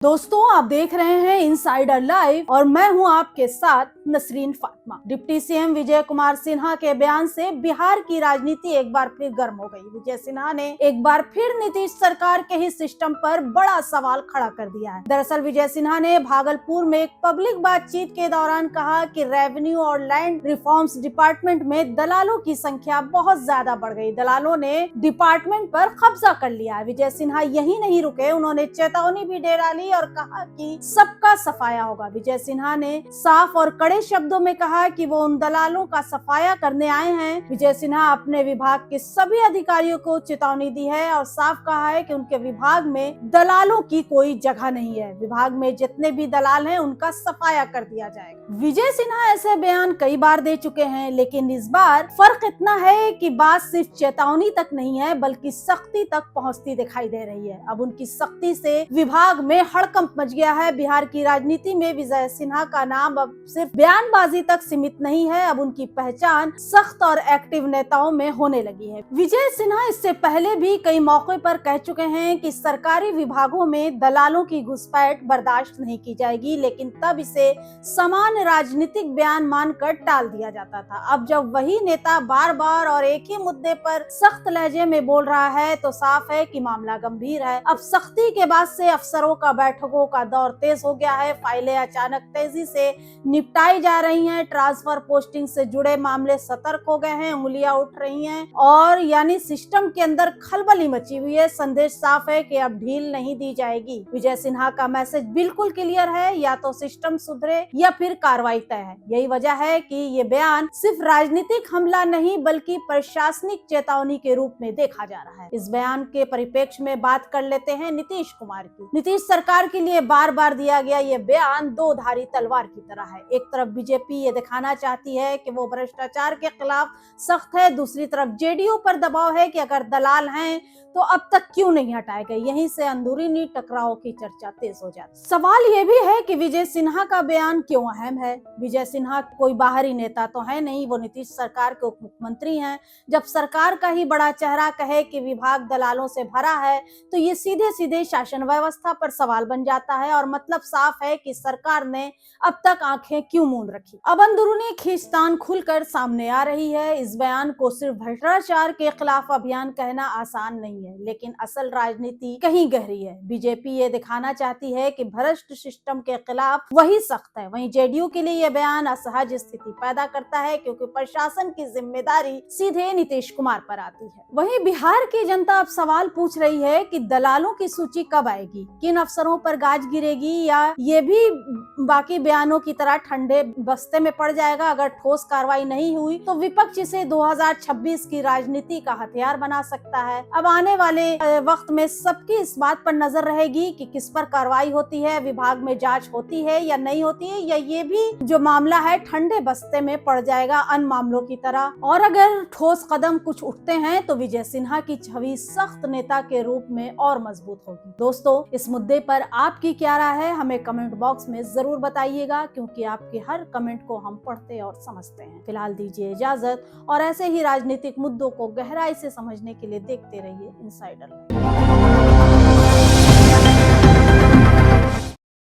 दोस्तों, आप देख रहे हैं इनसाइडर लाइव और मैं हूं आपके साथ नसरीन फातिमा। डिप्टी सीएम विजय कुमार सिन्हा के बयान से बिहार की राजनीति एक बार फिर गर्म हो गई। विजय सिन्हा ने एक बार फिर नीतीश सरकार के ही सिस्टम पर बड़ा सवाल खड़ा कर दिया है। दरअसल विजय सिन्हा ने भागलपुर में एक पब्लिक बातचीत के दौरान कहा कि रेवेन्यू और लैंड रिफॉर्म्स डिपार्टमेंट में दलालों की संख्या बहुत ज्यादा बढ़ गई। दलालों ने डिपार्टमेंट पर कब्जा कर लिया है। विजय सिन्हा यही नहीं रुके, उन्होंने चेतावनी भी दे डाली और कहा कि सबका सफाया होगा। विजय सिन्हा ने साफ और कड़े शब्दों में कहा कि वो उन दलालों का सफाया करने आए हैं। विजय सिन्हा अपने विभाग के सभी अधिकारियों को चेतावनी दी है और साफ कहा है कि उनके विभाग में दलालों की कोई जगह नहीं है। विभाग में जितने भी दलाल हैं उनका सफाया कर दिया जाएगा। विजय सिन्हा ऐसे बयान कई बार दे चुके हैं, लेकिन इस बार फर्क इतना है कि बात सिर्फ चेतावनी तक नहीं है बल्कि सख्ती तक पहुंचती दिखाई दे रही है। अब उनकी सख्ती से विभाग में हड़कंप मच गया है। बिहार की राजनीति में विजय सिन्हा का नाम अब सिर्फ बयानबाजी तक सीमित नहीं है, अब उनकी पहचान सख्त और एक्टिव नेताओं में होने लगी है। विजय सिन्हा इससे पहले भी कई मौके पर कह चुके हैं कि सरकारी विभागों में दलालों की घुसपैठ बर्दाश्त नहीं की जाएगी, लेकिन तब इसे समान राजनीतिक बयान मानकर टाल दिया जाता था। अब जब वही नेता बार बार और एक ही मुद्दे पर सख्त लहजे में बोल रहा है तो साफ है कि मामला गंभीर है। अब सख्ती के बाद से अफसरों का बैठकों का दौर तेज हो गया है। फाइलें अचानक तेजी से निपटाई जा रही हैं। ट्रांसफर पोस्टिंग से जुड़े मामले सतर्क हो गए हैं, उंगलियां उठ रही हैं और यानी सिस्टम के अंदर खलबली मची हुई है। संदेश साफ है कि अब ढील नहीं दी जाएगी। विजय सिन्हा का मैसेज बिल्कुल क्लियर है, या तो सिस्टम सुधरे या फिर कार्रवाई तय है। यही वजह है कि ये बयान सिर्फ राजनीतिक हमला नहीं बल्कि प्रशासनिक चेतावनी के रूप में देखा जा रहा है। इस बयान के परिप्रेक्ष्य में बात कर लेते हैं नीतीश कुमार की। नीतीश सरकार के लिए बार बार दिया गया ये बयान दो धारी तलवार की तरह है। एक तरफ बीजेपी ये दिखाना चाहती है कि वो भ्रष्टाचार के खिलाफ सख्त है, दूसरी तरफ जेडीयू पर दबाव है कि अगर दलाल हैं तो अब तक क्यों नहीं हटाए गए। यहीं से अंदरूनी टकराव की चर्चा तेज हो जाती है। सवाल ये भी है कि विजय सिन्हा का बयान क्यों अहम है। विजय सिन्हा कोई बाहरी नेता तो है नहीं, वो नीतीश सरकार के उप मुख्यमंत्री हैं। जब सरकार का ही बड़ा चेहरा कहे कि विभाग दलालों से भरा है तो ये सीधे सीधे शासन व्यवस्था पर सवाल बन जाता है और मतलब साफ है कि सरकार ने अब तक आंखें क्यों मूंद रखी। अब अंदरूनी खींचतान खुलकर सामने आ रही है। इस बयान को सिर्फ भ्रष्टाचार के खिलाफ अभियान कहना आसान नहीं है, लेकिन असल राजनीति कहीं गहरी है। बीजेपी ये दिखाना चाहती है कि भ्रष्ट सिस्टम के खिलाफ वही सख्त है, वहीं जेडीयू के लिए यह बयान असहज स्थिति पैदा करता है क्योंकि प्रशासन की जिम्मेदारी सीधे नीतीश कुमार पर आती है। वहीं बिहार की जनता अब सवाल पूछ रही है कि दलालों की सूची कब आएगी, किन अफसरों पर गाज गिरेगी, या ये भी बाकी बयानों की तरह ठंडे बस्ते में पड़ जाएगा। अगर ठोस कार्रवाई नहीं हुई तो विपक्ष इसे 2026 की राजनीति का हथियार बना सकता है। अब आने वाले वक्त में सबकी इस बात पर नजर रहेगी कि किस पर कार्रवाई होती है, विभाग में जांच होती है या नहीं होती है, या ये भी जो मामला है ठंडे बस्ते में पड़ जाएगा अन्य मामलों की तरह। और अगर ठोस कदम कुछ उठते हैं तो विजय सिन्हा की छवि सख्त नेता के रूप में और मजबूत होगी। दोस्तों, इस मुद्दे पर आपकी क्या राय है हमें कमेंट बॉक्स में जरूर बताइएगा, क्योंकि आपके हर कमेंट को हम पढ़ते और समझते हैं। फिलहाल दीजिए इजाजत और ऐसे ही राजनीतिक मुद्दों को गहराई से समझने के लिए देखते रहिए इनसाइडर।